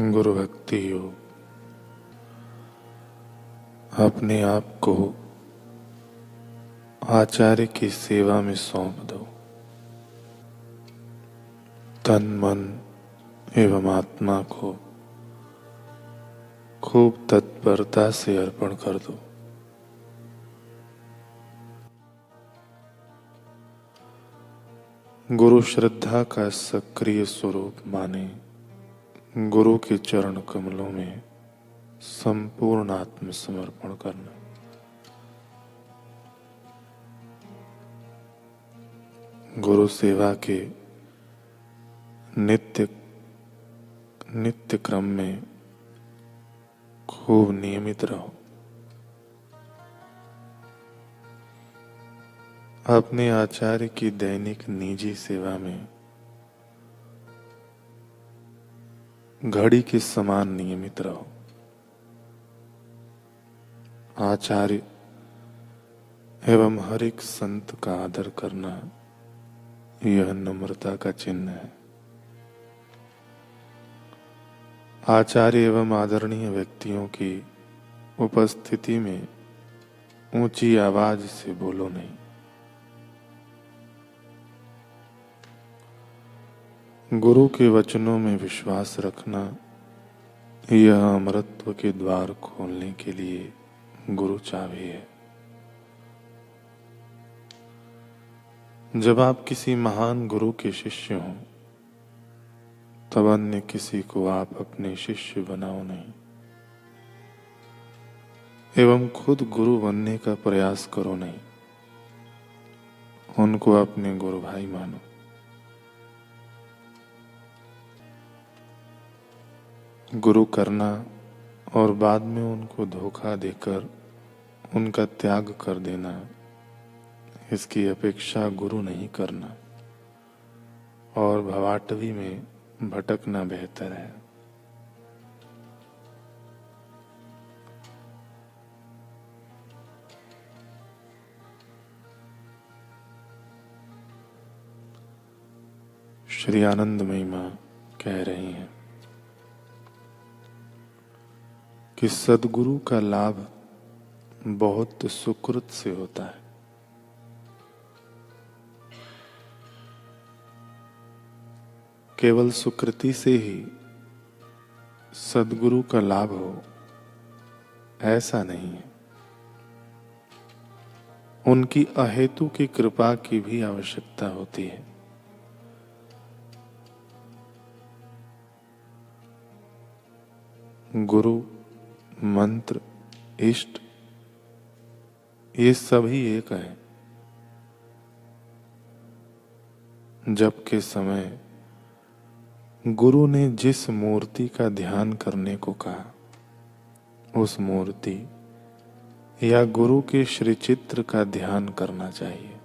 गुरु भक्ति योग। अपने आप को आचार्य की सेवा में सौंप दो। तन मन एवं आत्मा को खूब तत्परता से अर्पण कर दो। गुरु श्रद्धा का सक्रिय स्वरूप माने गुरु के चरण कमलों में संपूर्ण आत्मसमर्पण करना। गुरु सेवा के नित्य क्रम में खूब नियमित रहो। अपने आचार्य की दैनिक निजी सेवा में घड़ी के समान नियमित रहो। आचार्य एवं हर एक संत का आदर करना यह नम्रता का चिन्ह है। आचार्य एवं आदरणीय व्यक्तियों की उपस्थिति में ऊंची आवाज से बोलो नहीं। गुरु के वचनों में विश्वास रखना यह अमरत्व के द्वार खोलने के लिए गुरु चाबी है। जब आप किसी महान गुरु के शिष्य हों तब अन्य किसी को आप अपने शिष्य बनाओ नहीं एवं खुद गुरु बनने का प्रयास करो नहीं। उनको अपने गुरु भाई मानो। गुरु करना और बाद में उनको धोखा देकर उनका त्याग कर देना, इसकी अपेक्षा गुरु नहीं करना और भवाटवी में भटकना बेहतर है। श्री आनंदमयी मां कह रही हैं कि सद्गुरु का लाभ बहुत सुकृत से होता है। केवल सुकृति से ही सद्गुरु का लाभ हो ऐसा नहीं है। उनकी अहेतु की कृपा की भी आवश्यकता होती है। गुरु, मंत्र, इष्ट ये सभी एक हैं। जब के समय गुरु ने जिस मूर्ति का ध्यान करने को कहा, उस मूर्ति या गुरु के श्री चित्र का ध्यान करना चाहिए।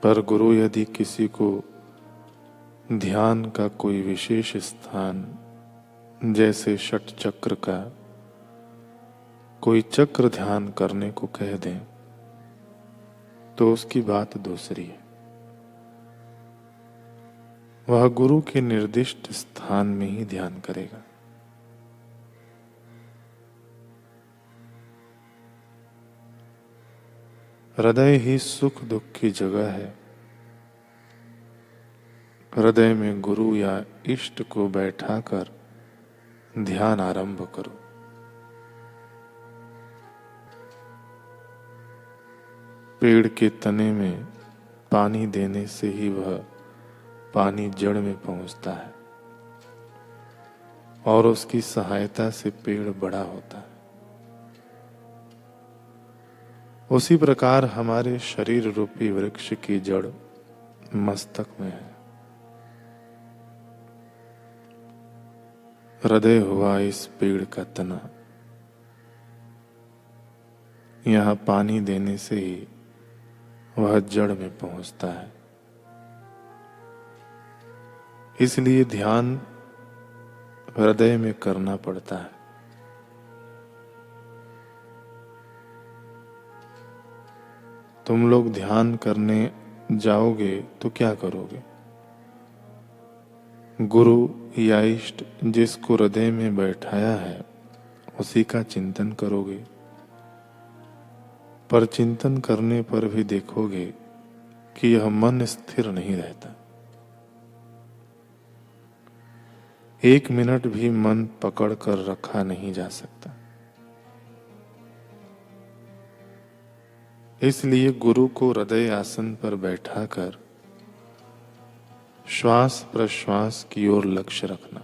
पर गुरु यदि किसी को ध्यान का कोई विशेष स्थान जैसे षट चक्र का कोई चक्र ध्यान करने को कह दें तो उसकी बात दूसरी है। वह गुरु के निर्दिष्ट स्थान में ही ध्यान करेगा। हृदय ही सुख दुख की जगह है। हृदय में गुरु या इष्ट को बैठाकर ध्यान आरंभ करो। पेड़ के तने में पानी देने से ही वह पानी जड़ में पहुंचता है और उसकी सहायता से पेड़ बड़ा होता है। उसी प्रकार हमारे शरीर रूपी वृक्ष की जड़ मस्तक में है। हृदय हुआ इस पेड़ का तना। यहां पानी देने से ही वह जड़ में पहुंचता है। इसलिए ध्यान हृदय में करना पड़ता है। तुम लोग ध्यान करने जाओगे तो क्या करोगे? गुरु या इष्ट जिसको हृदय में बैठाया है उसी का चिंतन करोगे, पर चिंतन करने पर भी देखोगे कि यह मन स्थिर नहीं रहता। 1 मिनट भी मन पकड़ कर रखा नहीं जा सकता। इसलिए गुरु को हृदय आसन पर बैठाकर श्वास प्रश्वास की ओर लक्ष्य रखना।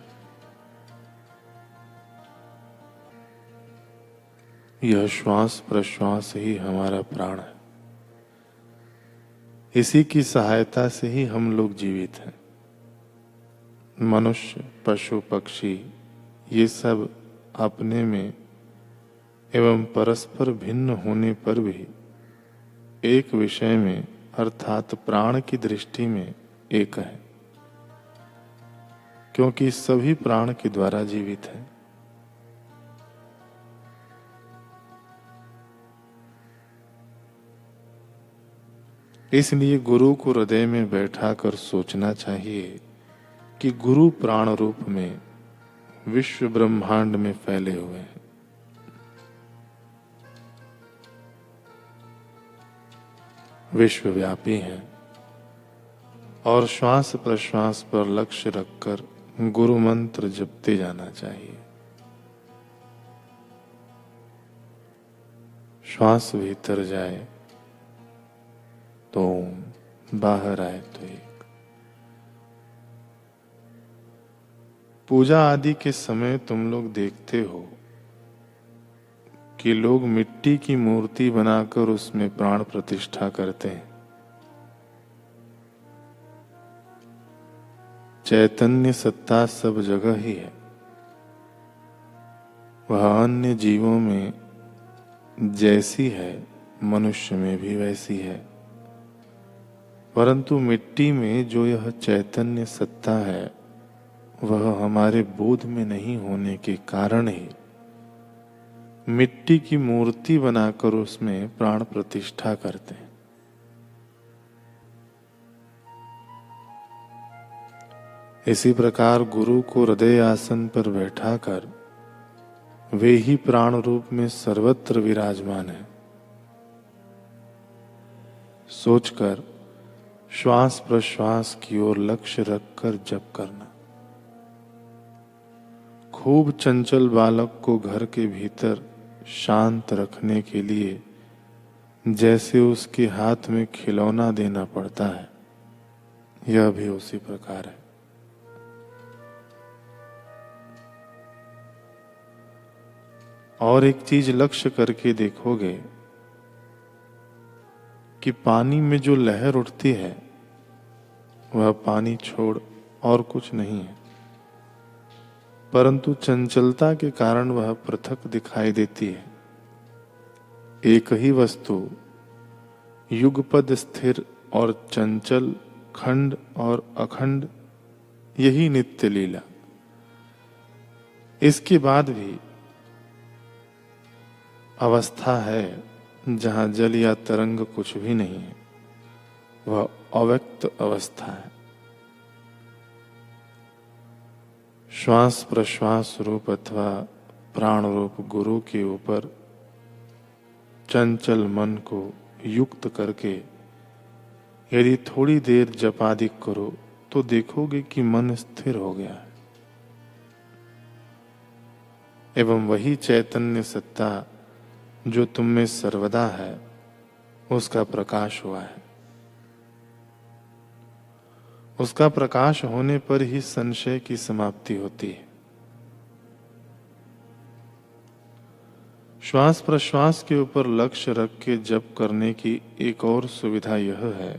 यह श्वास प्रश्वास ही हमारा प्राण है। इसी की सहायता से ही हम लोग जीवित हैं। मनुष्य, पशु, पक्षी ये सब अपने में एवं परस्पर भिन्न होने पर भी एक विषय में अर्थात प्राण की दृष्टि में एक है, क्योंकि सभी प्राण के द्वारा जीवित है। इसलिए गुरु को हृदय में बैठाकर सोचना चाहिए कि गुरु प्राण रूप में विश्व ब्रह्मांड में फैले हुए हैं। विश्वव्यापी हैं और श्वास प्रश्वास पर लक्ष्य रखकर गुरु मंत्र जपते जाना चाहिए। श्वास भीतर जाए तो ओम, बाहर आए तो एक। पूजा आदि के समय तुम लोग देखते हो कि लोग मिट्टी की मूर्ति बनाकर उसमें प्राण प्रतिष्ठा करते हैं। चैतन्य सत्ता सब जगह ही है। वह अन्य जीवों में जैसी है मनुष्य में भी वैसी है, परंतु मिट्टी में जो यह चैतन्य सत्ता है वह हमारे बोध में नहीं होने के कारण ही मिट्टी की मूर्ति बनाकर उसमें प्राण प्रतिष्ठा करते हैं। इसी प्रकार गुरु को हृदय आसन पर बैठाकर वे ही प्राण रूप में सर्वत्र विराजमान है सोचकर श्वास प्रश्वास की ओर लक्ष्य रखकर जप करना। खूब चंचल बालक को घर के भीतर शांत रखने के लिए जैसे उसके हाथ में खिलौना देना पड़ता है, यह भी उसी प्रकार है। और एक चीज लक्ष्य करके देखोगे कि पानी में जो लहर उठती है वह पानी छोड़ और कुछ नहीं है, परंतु चंचलता के कारण वह पृथक दिखाई देती है। एक ही वस्तु युगपद स्थिर और चंचल, खंड और अखंड, यही नित्य लीला। इसके बाद भी अवस्था है जहां जल या तरंग कुछ भी नहीं है, वह अव्यक्त अवस्था है। श्वास प्रश्वास रूप अथवा प्राण रूप गुरु के ऊपर चंचल मन को युक्त करके यदि थोड़ी देर जपादि करो तो देखोगे कि मन स्थिर हो गया है एवं वही चैतन्य सत्ता जो तुम में सर्वदा है उसका प्रकाश हुआ है। उसका प्रकाश होने पर ही संशय की समाप्ति होती है। श्वास प्रश्वास के ऊपर लक्ष्य रख के जप करने की एक और सुविधा यह है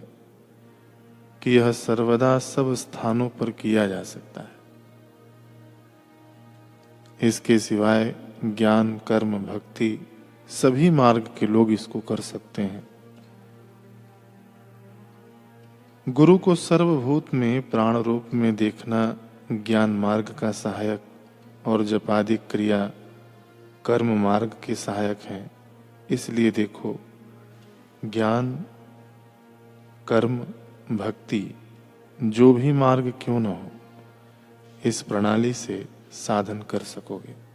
कि यह सर्वदा सब स्थानों पर किया जा सकता है। इसके सिवाय ज्ञान, कर्म, भक्ति सभी मार्ग के लोग इसको कर सकते हैं। गुरु को सर्वभूत में प्राण रूप में देखना ज्ञान मार्ग का सहायक और जपादि क्रिया कर्म मार्ग के सहायक है। इसलिए देखो, ज्ञान कर्म, भक्ति, जो भी मार्ग क्यों न हो, इस प्रणाली से साधन कर सकोगे।